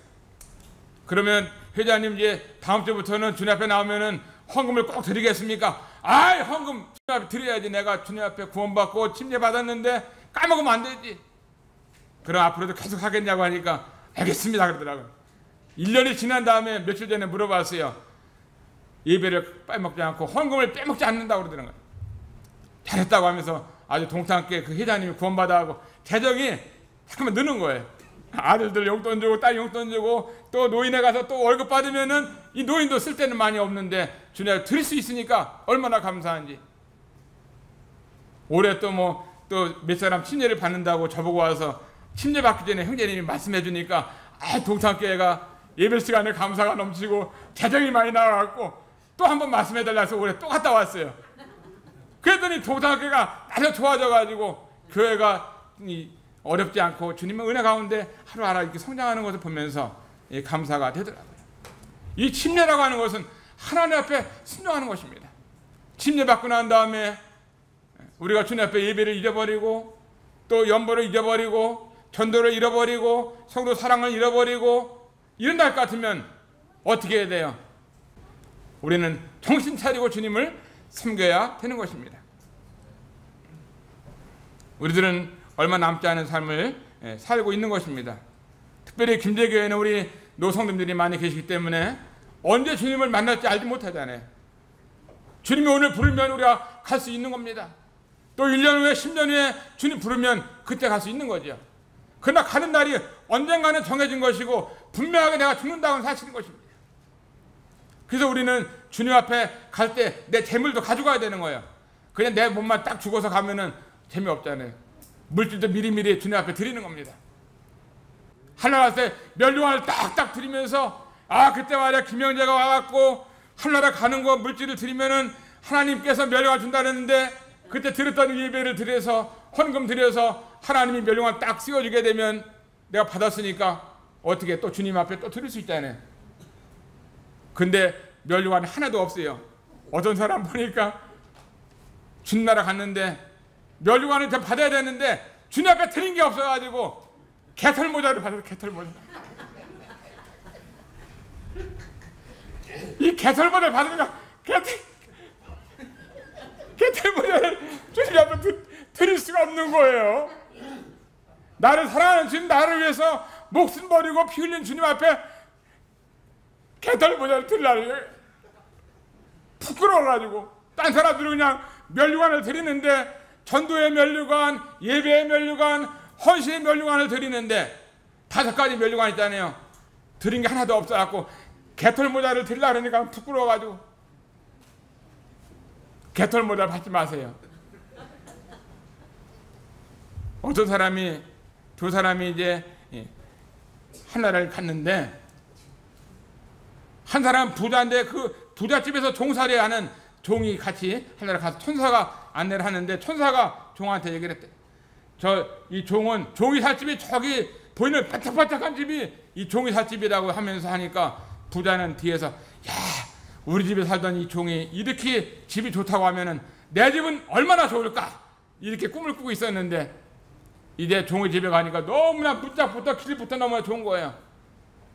그러면 회장님 이제 다음 주부터는 주님 앞에 나오면은 헌금을 꼭 드리겠습니까? 아이 헌금 주님 앞에 드려야지. 내가 주님 앞에 구원받고 침례 받았는데 까먹으면 안 되지. 그럼 앞으로도 계속 하겠냐고 하니까 알겠습니다 그러더라고요. 1년이 지난 다음에 며칠 전에 물어봤어요. 예배를 빼먹지 않고 헌금을 빼먹지 않는다고 그러더라고요. 잘했다고 하면서 아주 동탄교회 그 회장님이 구원받아하고 재정이 잠깐만 느는 거예요. 아들들 용돈 주고 딸 용돈 주고 또 노인에 가서 또 월급 받으면은 이 노인도 쓸 때는 많이 없는데 주님 드릴 수 있으니까 얼마나 감사한지. 올해 또 뭐 또 몇 사람 침례를 받는다고 저보고 와서 침례 받기 전에 형제님이 말씀해 주니까 동탄교회가 예배 시간에 감사가 넘치고 재정이 많이 나와갖고 또 한 번 말씀해 달라 해서 올해 또 갔다 왔어요. 그랬더니 동탄교회가 아주 좋아져가지고 교회가 어렵지 않고 주님의 은혜 가운데 하루하루 이렇게 성장하는 것을 보면서 감사가 되더라고요. 이 침례라고 하는 것은 하나님 앞에 순종하는 것입니다. 침례 받고 난 다음에 우리가 주님 앞에 예배를 잊어버리고 또 연보를 잊어버리고 전도를 잃어버리고 성도 사랑을 잃어버리고 이런다 할 것 같으면 어떻게 해야 돼요? 우리는 정신 차리고 주님을 섬겨야 되는 것입니다. 우리들은 얼마 남지 않은 삶을 살고 있는 것입니다. 특별히 김제교회는 우리 노성님들이 많이 계시기 때문에 언제 주님을 만날지 알지 못하잖아요. 주님이 오늘 부르면 우리가 갈 수 있는 겁니다. 또 1년 후에 10년 후에 주님 부르면 그때 갈 수 있는 거죠. 그러나 가는 날이 언젠가는 정해진 것이고 분명하게 내가 죽는다고는 사실인 것입니다. 그래서 우리는 주님 앞에 갈 때 내 재물도 가져가야 되는 거예요. 그냥 내 몸만 딱 죽어서 가면은 재미없잖아요. 물질도 미리미리 주님 앞에 드리는 겁니다. 하나님 앞에 면류관을 딱딱 드리면서 아, 그때 말이야 김영재가 와갖고 하늘나라 가는 거 물질을 드리면은 하나님께서 멸류관 준다는데, 그때 드렸던 예배를 드려서 헌금 드려서 하나님이 멸류관 딱 씌워주게 되면 내가 받았으니까 어떻게 또 주님 앞에 또 드릴 수 있잖아요. 근데 멸류관이 하나도 없어요. 어떤 사람 보니까 주님 나라 갔는데 멸류관을 좀 받아야 되는데 주님 앞에 드린 게 없어가지고 개털 모자를 받아서 개털 모자. 이 개털 모자를 받으니까 개털 모자를 주님 앞에 드릴 수가 없는 거예요. 나를 사랑하는 주님, 나를 위해서 목숨 버리고 피 흘린 주님 앞에 개털 모자를 드리려고 부끄러워가지고 딴 사람들은 그냥 멸류관을 드리는데, 전도의 멸류관, 예배의 멸류관, 헌신의 멸류관을 드리는데 5가지 멸류관 있잖아요. 드린 게 하나도 없어갖고 개털 모자를 드리려고 그러니까 부끄러워가지고. 개털 모자 받지 마세요. 어떤 사람이, 두 사람이 이제 하나를 갔는데, 한 사람은 부자인데 그 부잣집에서 종살이 하는 종이 같이 하나를 가서 천사가 안내를 하는데, 천사가 종한테 얘기를 했대. 이 종은, 종이 살 집이 저기 보이는 반짝반짝한 집이 이 종이 살 집이라고 하면서 하니까, 부자는 뒤에서 야, 우리 집에 살던 이 종이 이렇게 집이 좋다고 하면은 내 집은 얼마나 좋을까, 이렇게 꿈을 꾸고 있었는데 이제 종의 집에 가니까 너무나 문짝부터 길부터 너무나 좋은 거예요.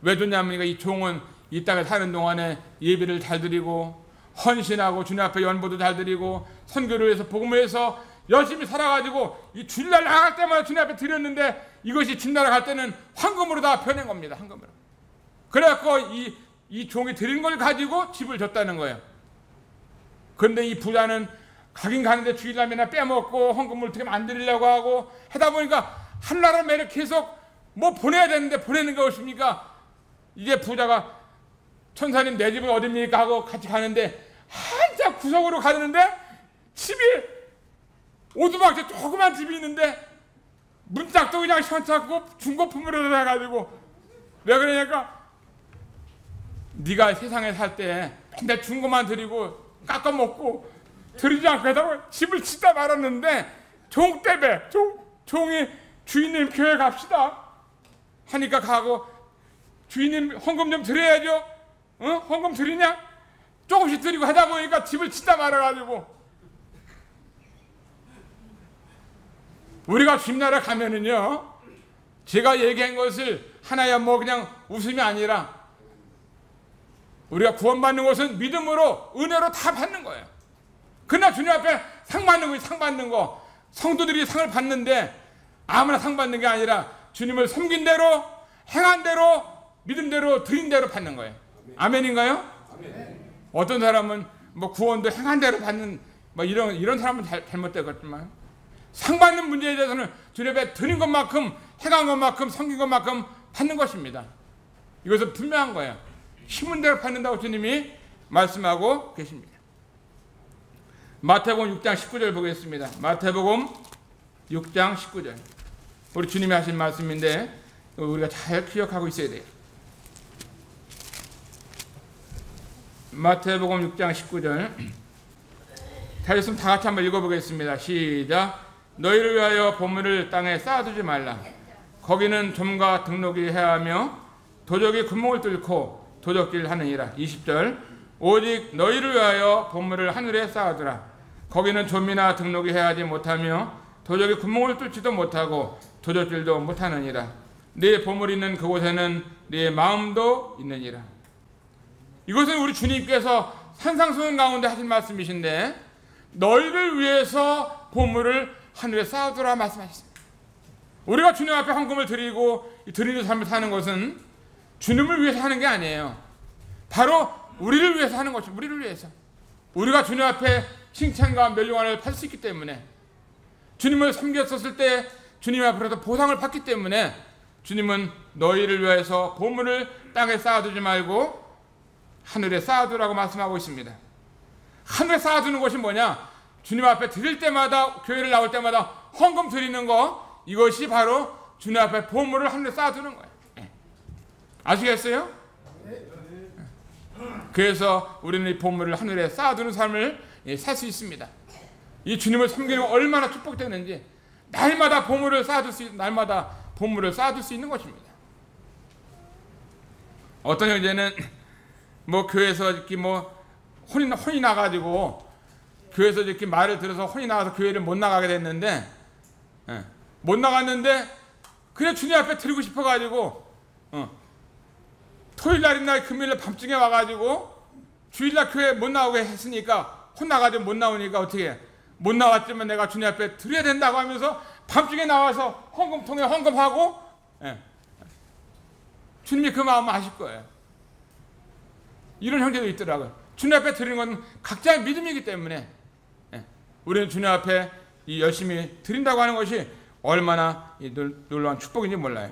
왜 좋냐면 이 종은 이 땅에 사는 동안에 예배를 잘 드리고 헌신하고 주님 앞에 연보도 잘 드리고 선교를 위해서 복음을 위해서 열심히 살아가지고 이 주일날 나갈 때마다 주님 앞에 드렸는데, 이것이 주일날 갈 때는 황금으로 다 변한 겁니다. 황금으로. 그래갖고 이 종이 드린 걸 가지고 집을 줬다는 거예요. 그런데 이 부자는 가긴 가는데 주일날 맨날 빼먹고 헌금을 어떻게 안 드리려고 하고 하다 보니까 한나라 매일 계속 뭐 보내야 되는데 보내는 게 없습니까? 이제 부자가 천사님 내 집은 어딥니까 하고 같이 가는데 한참 구석으로 가는데 집이 오두막에 조그만 집이 있는데 문짝도 그냥 시원찮고 중고품으로 해가지고, 왜 그러냐니까 네가 세상에 살 때 맨날 중고만 드리고 깎아먹고 드리지 않고 하다가 집을 짓다 말았는데 종 때문에 종이 주인님 교회 갑시다 하니까 가고, 주인님 헌금 좀 드려야죠. 헌금 드리냐? 조금씩 드리고 하다 보니까 집을 짓다 말아가지고, 우리가 주님나라 가면은요, 제가 얘기한 것을 하나야 뭐 그냥 웃음이 아니라 우리가 구원받는 것은 믿음으로 은혜로 다 받는 거예요. 그러나 주님 앞에 상 받는 거, 상 받는 거, 성도들이 상을 받는데 아무나 상 받는 게 아니라 주님을 섬긴 대로, 행한 대로, 믿음대로, 드린 대로 받는 거예요. 아멘인가요? 아멘. 어떤 사람은 뭐 구원도 행한 대로 받는 뭐 이런 사람은 잘못되겠지만, 상 받는 문제에 대해서는 주님 앞에 드린 것만큼, 행한 것만큼, 섬긴 것만큼 받는 것입니다. 이것은 분명한 거예요. 힘은 대로 받는다고 주님이 말씀하고 계십니다. 마태복음 6장 19절 보겠습니다. 마태복음 6장 19절. 우리 주님이 하신 말씀인데 우리가 잘 기억하고 있어야 돼요. 마태복음 6장 19절. 다 있으면 다 같이 한번 읽어보겠습니다. 시작. 너희를 위하여 보물을 땅에 쌓아두지 말라. 거기는 좀과 등록이 해하며 도적이 구멍을 뚫고 도적질 하느니라. 20절. 오직 너희를 위하여 보물을 하늘에 쌓아두라. 거기는 좀이나 등록이 해하지 못하며 도적이 구멍을 뚫지도 못하고 도적질도 못하느니라. 네 보물이 있는 그곳에는 네 마음도 있느니라. 이것은 우리 주님께서 산상수훈 가운데 하신 말씀이신데, 너희를 위해서 보물을 하늘에 쌓아두라 말씀하셨습니다. 우리가 주님 앞에 헌금을 드리고 드리는 삶을 사는 것은 주님을 위해서 하는 게 아니에요. 바로 우리를 위해서 하는 것입니다. 우리를 위해서. 우리가 주님 앞에 칭찬과 멸류관을 받을 수 있기 때문에, 주님을 섬겼었을 때 주님 앞으로서 보상을 받기 때문에 주님은 너희를 위해서 보물을 땅에 쌓아두지 말고 하늘에 쌓아두라고 말씀하고 있습니다. 하늘에 쌓아두는 것이 뭐냐? 주님 앞에 드릴 때마다, 교회를 나올 때마다 헌금 드리는 거, 이것이 바로 주님 앞에 보물을 하늘에 쌓아두는 거예요. 아시겠어요? 그래서 우리는 이 보물을 하늘에 쌓아두는 삶을 살 수 있습니다. 이 주님을 섬기는 얼마나 축복되는지 날마다 보물을 쌓아둘 수 있는 것입니다. 어떤 형제는 뭐 교회에서 이렇게 뭐 혼이 나가지고 교회에서 이렇게 말을 들어서 혼이 나가서 교회를 못 나가게 됐는데, 못 나갔는데 그냥 주님 앞에 드리고 싶어가지고 토요일 날이나 금요일 날 밤중에 와가지고 주일날 교회 못 나오게 했으니까 혼나가지고 못 나오니까 어떻게 해? 못 나왔지만 내가 주님 앞에 드려야 된다고 하면서 밤중에 나와서 헌금통에 헌금하고, 주님이 그 마음 아실 거예요. 이런 형제도 있더라고요. 주님 앞에 드리는 건 각자의 믿음이기 때문에 우리는 주님 앞에 이 열심히 드린다고 하는 것이 얼마나 놀라운 축복인지 몰라요.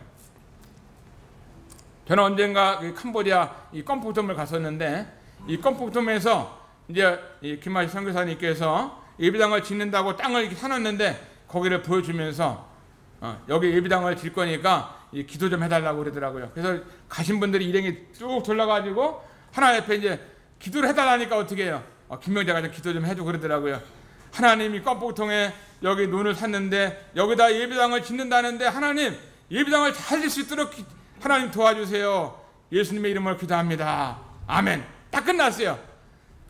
저는 언젠가 캄보디아 이 껌푸tom을 갔었는데, 이 껌푸tom에서 이제 이 김마시 선교사님께서 예배당을 짓는다고 땅을 이렇게 사놨는데 거기를 보여주면서 여기 예배당을 질 거니까 기도 좀 해달라고 그러더라고요. 그래서 가신 분들이 일행이 쭉 돌아가지고 하나님 앞에 이제 기도를 해달라니까 어떻게 해요? 김명자가 좀 기도 좀 해주고 그러더라고요. 하나님이 껌복통에 여기 논을 샀는데 여기다 예배당을 짓는다는데 하나님 예배당을 잘 질 수 있도록 하나님 도와주세요. 예수님의 이름으로 기도합니다. 아멘. 딱 끝났어요.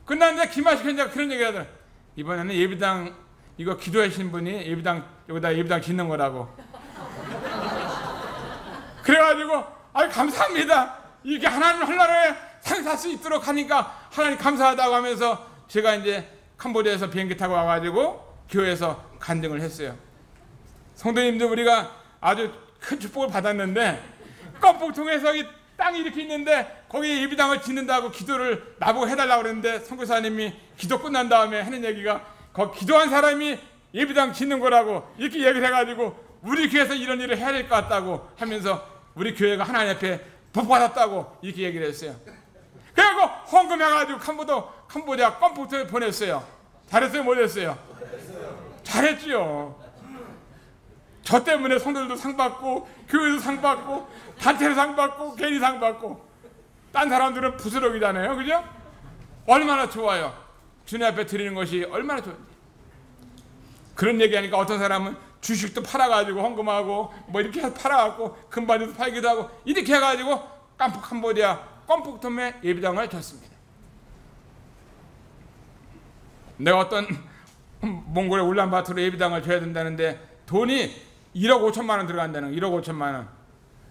끝났는데 김하식 현자가 그런 얘기를 하더라고요. 이번에는 예배당 이거 기도하신 분이 여기다 예배당 짓는 거라고. 그래가지고 감사합니다. 이게 하나님 할 상살 수 있도록 하니까 하나님 감사하다고 하면서 제가 이제 캄보디아에서 비행기 타고 와가지고 교회에서 간증을 했어요. 성도님들 우리가 아주 큰 축복을 받았는데 껌복통에서 이 땅이 이렇게 있는데 거기에 예배당을 짓는다고 기도를 나보고 해달라고 그랬는데 선교사님이 기도 끝난 다음에 하는 얘기가 거기 기도한 사람이 예배당 짓는 거라고 이렇게 얘기를 해가지고 우리 교회에서 이런 일을 해야 될 것 같다고 하면서 우리 교회가 하나님 앞에 복받았다고 이렇게 얘기를 했어요. 그래갖고 헌금해가지고 캄보디아 껌복통에 보냈어요. 잘했어요? 못했어요? 잘했지요. 저 때문에 성도들도 상 받고 교회도 상 받고 단체로 상 받고 개인이 상 받고 딴 사람들은 부스러기잖아요. 그죠? 얼마나 좋아요. 주님 앞에 드리는 것이 얼마나 좋은지. 그런 얘기하니까 어떤 사람은 주식도 팔아가지고 헌금하고 뭐 이렇게 해서 팔아갖고 금반지도 팔기도 하고 이렇게 해가지고 캄보디아 껌복통에 예배당을 졌습니다. 내가 어떤 몽골의 울란바토르 예배당을 줘야 된다는데 돈이 1억 5천만 원 들어간다는 거. 1억 5천만 원.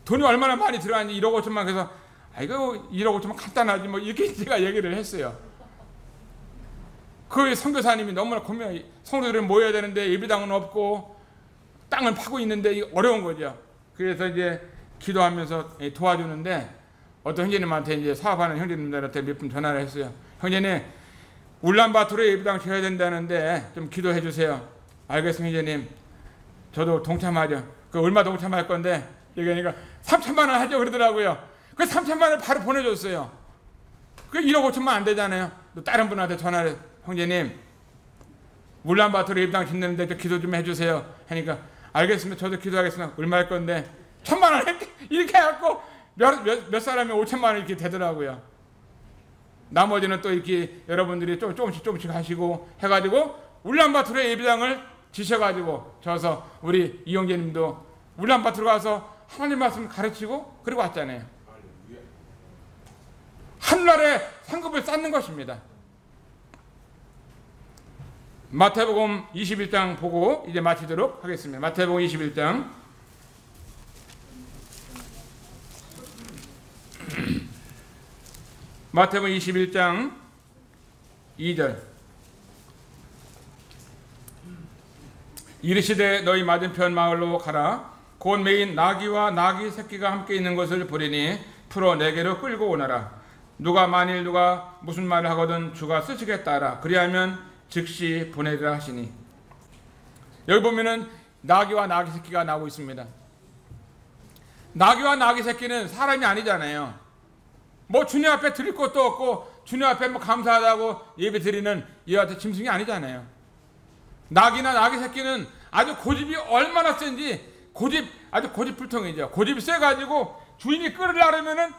돈이 얼마나 많이 들어가는지 1억 5천만 원. 그래서 이거 1억 5천만 간단하지 뭐 이렇게 제가 얘기를 했어요. 그 선교사님이 너무나 고민해. 성도들이 모여야 되는데 예배당은 없고 땅을 파고 있는데 어려운 거죠. 그래서 이제 기도하면서 도와주는데 어떤 형제님한테 이제 사업하는 형제님들한테 몇 분 전화를 했어요. 형제님 울란바토르에 예배당 지어야 된다는데 좀 기도해 주세요. 알겠습니다 형제님. 저도 동참하죠. 그 얼마 동참할 건데 얘기하니까 3천만 원 하죠 그러더라고요. 그 3천만 원을 바로 보내줬어요. 그 1억 5천만 안 되잖아요. 또 다른 분한테 전화를 형제님 울란바토르 예배당 짓는데 좀 기도 좀 해주세요 하니까 알겠습니다. 저도 기도하겠습니다. 얼마 할 건데 1,000만 원 이렇게 해갖고 몇 사람이 5천만 원 이렇게 되더라고요. 나머지는 또 이렇게 여러분들이 조금씩 하시고 해가지고 울란바토르 예배당을 지셔가지고 저서 우리 이영재님도 울란바토르 가서 하나님 말씀 가르치고 그리고 왔잖아요. 한날에 상급을 쌓는 것입니다. 마태복음 21장 보고 이제 마치도록 하겠습니다. 마태복음 21장 마태복음 21장 2절 이르시되 너희 맞은편 마을로 가라. 곧 매인 나귀와 나귀 새끼가 함께 있는 것을 보리니 풀어 내게로 끌고 오너라. 누가 무슨 말을 하거든 주가 쓰시겠다 하라. 그리하면 즉시 보내리라 하시니. 여기 보면은 나귀와 나귀 새끼가 나오고 있습니다. 나귀와 나귀 새끼는 사람이 아니잖아요. 뭐 주님 앞에 드릴 것도 없고 주님 앞에 뭐 감사하다고 예배 드리는 이와 같은 짐승이 아니잖아요. 나귀나 나귀 새끼는 아주 고집이 얼마나 센지 아주 고집불통이죠. 고집이 세가지고 주인이 끌으려면은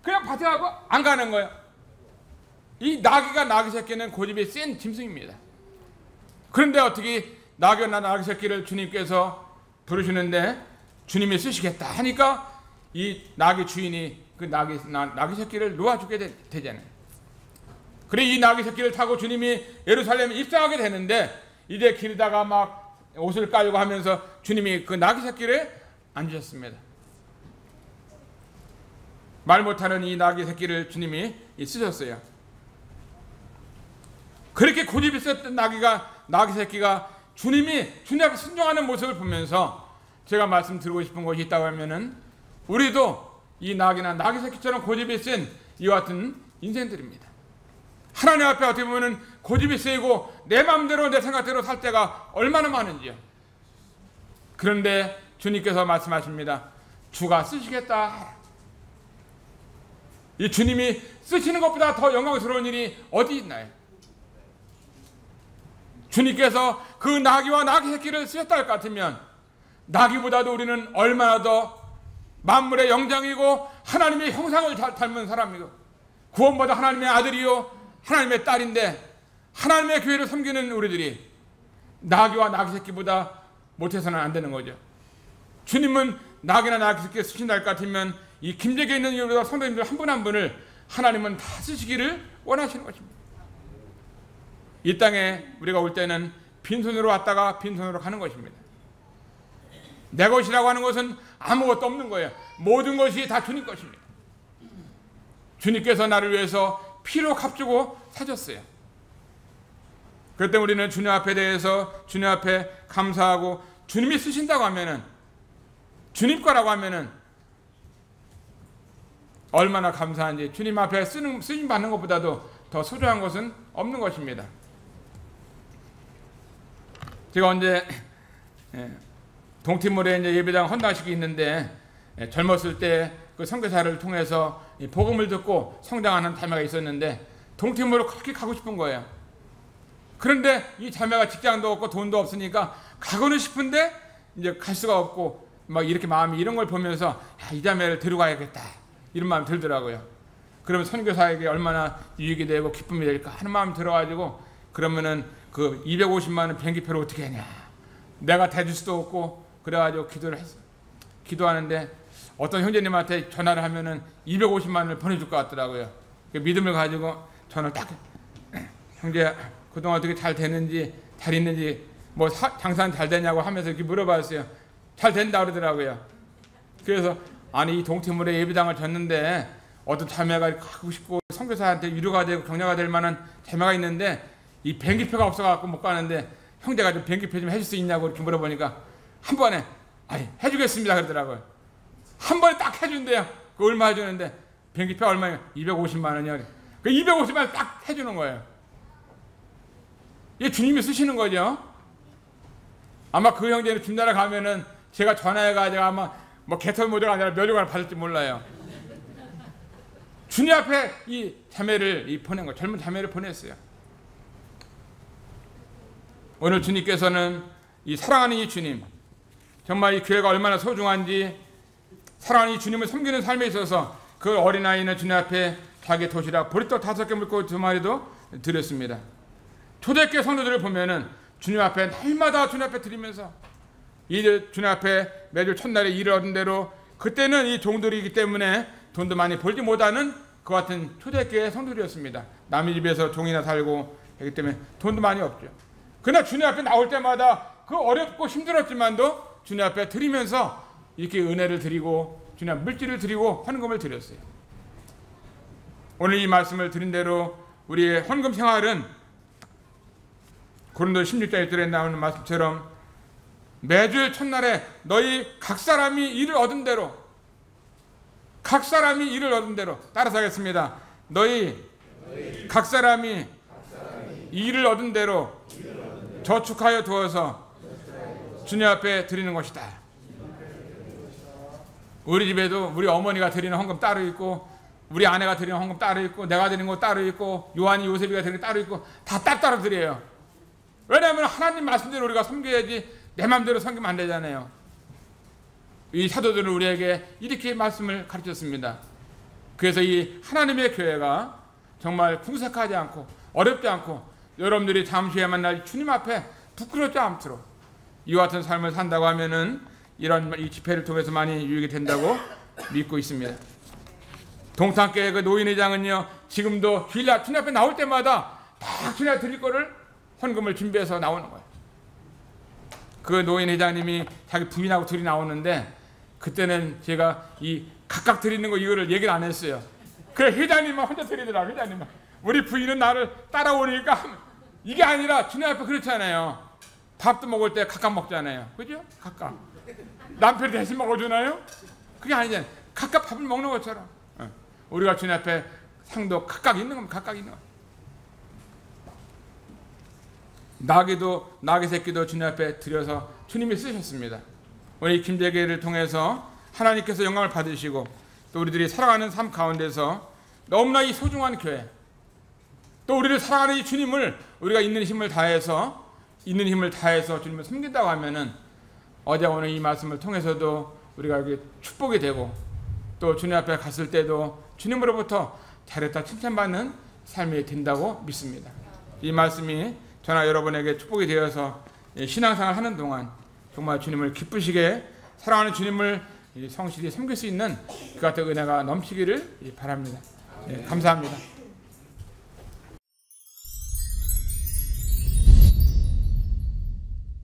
그냥 밭에 가고 안 가는 거예요. 이 나귀 새끼는 고집이 센 짐승입니다. 그런데 어떻게 나귀나 나귀 새끼를 주님께서 부르시는데 주님이 쓰시겠다 하니까 이 나귀 주인이 그 나귀 새끼를 놓아주게 되잖아요. 그래 이 나귀 새끼를 타고 주님이 예루살렘에 입성하게 되는데 이제 길다가 막 옷을 깔고 하면서 주님이 그 나귀 새끼를 앉으셨습니다. 말 못하는 이 나귀 새끼를 주님이 쓰셨어요. 그렇게 고집이 있었던 나귀 새끼가 주님 앞에 순종하는 모습을 보면서 제가 말씀드리고 싶은 것이 있다고 하면은 우리도 이 나귀나 나귀 새끼처럼 고집이 센 이와 같은 인생들입니다. 하나님 앞에 어떻게 보면은 고집이 세고 내 마음대로 내 생각대로 살 때가 얼마나 많은지요. 그런데 주님께서 말씀하십니다. 주가 쓰시겠다. 이 주님이 쓰시는 것보다 더 영광스러운 일이 어디 있나요? 주님께서 그 나귀와 나귀 새끼를 쓰셨다 할 것 같으면 나귀보다도 우리는 얼마나 더 만물의 영장이고 하나님의 형상을 닮은 사람이고 구원받아 하나님의 아들이요 하나님의 딸인데 하나님의 교회를 섬기는 우리들이 나귀와 나귀 새끼보다 못해서는 안 되는 거죠. 주님은 나귀나 나귀 새끼를 쓰신다 할 것 같으면 이 김제교에 있는 여러분 성도님들 한 분 한 분을 하나님은 다 쓰시기를 원하시는 것입니다. 이 땅에 우리가 올 때는 빈손으로 왔다가 빈손으로 가는 것입니다. 내 것이라고 하는 것은 아무것도 없는 거예요. 모든 것이 다 주님 것입니다. 주님께서 나를 위해서 피로 값주고 사줬어요. 그럴 때 우리는 주님 앞에 대해서 주님 앞에 감사하고 주님이 쓰신다고 하면은 주님 거라고 하면은 얼마나 감사한지 주님 앞에 쓰임 받는 것보다도 더 소중한 것은 없는 것입니다. 제가 언제 동티모르에 이제 예배당 헌당식이 있는데 젊었을 때 그 선교사를 통해서 복음을 듣고 성장하는 자매가 있었는데 동티모르 그렇게 가고 싶은 거예요. 그런데 이 자매가 직장도 없고 돈도 없으니까 가고는 싶은데 이제 갈 수가 없고 막 이렇게 마음이 이런 걸 보면서 야, 이 자매를 데리고 가야겠다 이런 마음이 들더라고요. 그러면 선교사에게 얼마나 유익이 되고 기쁨이 될까 하는 마음이 들어가지고 그러면은 그 250만 원 비행기표를 어떻게 하냐 내가 대줄 수도 없고 그래가지고 기도를 했어. 기도하는데 어떤 형제님한테 전화를 하면은 250만 원을 보내줄 것 같더라고요. 그 믿음을 가지고 전화를 딱 형제 그동안 어떻게 잘 되는지 잘 있는지 뭐 장사는 잘 되냐고 하면서 이렇게 물어봤어요. 잘 된다 그러더라고요. 그래서 아니 이 동티모르에 예배당을 졌는데 어떤 자매가 가고 싶고 선교사한테 위로가 되고 격려가 될 만한 자매가 있는데 이 비행기표가 없어갖고 못 가는데 형제가 좀 비행기표 좀 해줄 수 있냐고 이렇게 물어보니까 한 번에 아니 해주겠습니다 그러더라고요. 한 번에 딱 해준대요. 그 얼마 해주는데 비행기표 얼마예요? 250만 원이요. 그 250만 원 딱 해주는 거예요. 이게 주님이 쓰시는 거죠. 아마 그 형제는 중단에 가면은 제가 전화해가지고 아마 뭐 개털 모드가 아니라 멸류관을 받을지 몰라요. 주님 앞에 이 자매를 보낸 거, 젊은 자매를 보냈어요. 오늘 주님께서는 이 사랑하는 이 주님, 정말 이 교회가 얼마나 소중한지 사랑하는 이 주님을 섬기는 삶에 있어서 그 어린아이는 주님 앞에 자기 도시락 보리떡 5개 물고 2마리도 드렸습니다. 초대교회 성도들을 보면은 주님 앞에 날마다 주님 앞에 드리면서 이 주님 앞에 매주 첫날에 일을 얻은 대로 그때는 이 종들이기 때문에 돈도 많이 벌지 못하는 그 같은 초대교회 성도들이었습니다. 남의 집에서 종이나 살고 하기 때문에 돈도 많이 없죠. 그러나 주님 앞에 나올 때마다 그 어렵고 힘들었지만도 주님 앞에 드리면서 이렇게 은혜를 드리고 주님 앞에 물질을 드리고 헌금을 드렸어요. 오늘 이 말씀을 드린 대로 우리의 헌금 생활은 고린도 16장 1절에 나오는 말씀처럼 매주 첫날에 너희 각 사람이 일을 얻은 대로 따라서 하겠습니다. 너희 각 사람이 일을 얻은 대로 저축하여 두어서 주님 앞에 드리는 것이다. 우리 집에도 우리 어머니가 드리는 헌금 따로 있고 우리 아내가 드리는 헌금 따로 있고 내가 드리는 거 따로 있고 요한이 요셉이가 드리는 거 따로 있고 다 따로 드려요. 왜냐하면 하나님 말씀대로 우리가 섬겨야지 내 마음대로 섬기면 안 되잖아요. 이 사도들은 우리에게 이렇게 말씀을 가르쳤습니다. 그래서 이 하나님의 교회가 정말 궁색하지 않고 어렵지 않고 여러분들이 잠시 후에 만날 주님 앞에 부끄럽지 않도록 이와 같은 삶을 산다고 하면은 이런 이 집회를 통해서 많이 유익이 된다고 믿고 있습니다. 동탄교회 그 노인회장은요, 지금도 주일날 주님 앞에 나올 때마다 다 주님 앞에 드릴 거를 헌금을 준비해서 나오는 거예요. 그 노인회장님이 자기 부인하고 둘이 나오는데, 그때는 제가 이 각각 드리는 거 이거를 얘기를 안 했어요. 그래, 회장님만 혼자 드리더라고요. 회장님만. 우리 부인은 나를 따라오니까 이게 아니라 주님 앞에 그렇잖아요. 밥도 먹을 때 각각 먹잖아요. 그죠? 각각. 남편이 대신 먹어주나요? 그게 아니잖아요. 각각 밥을 먹는 것처럼 우리가 주님 앞에 상도 각각 있는 겁니다. 각각 있는 겁니다. 나귀 새끼도 주님 앞에 드려서 주님이 쓰셨습니다. 우리 김재계를 통해서 하나님께서 영광을 받으시고 또 우리들이 살아가는 삶 가운데서 너무나 이 소중한 교회, 또 우리를 사랑하는 이 주님을 우리가 있는 힘을 다해서 주님을 섬긴다고 하면은 어제 오늘 이 말씀을 통해서도 우리가 이렇게 축복이 되고 또 주님 앞에 갔을 때도 주님으로부터 잘했다 칭찬받는 삶이 된다고 믿습니다. 이 말씀이 저나 여러분에게 축복이 되어서 신앙생활 하는 동안 정말 주님을 기쁘시게 사랑하는 주님을 성실히 섬길 수 있는 그 같은 은혜가 넘치기를 바랍니다. 감사합니다.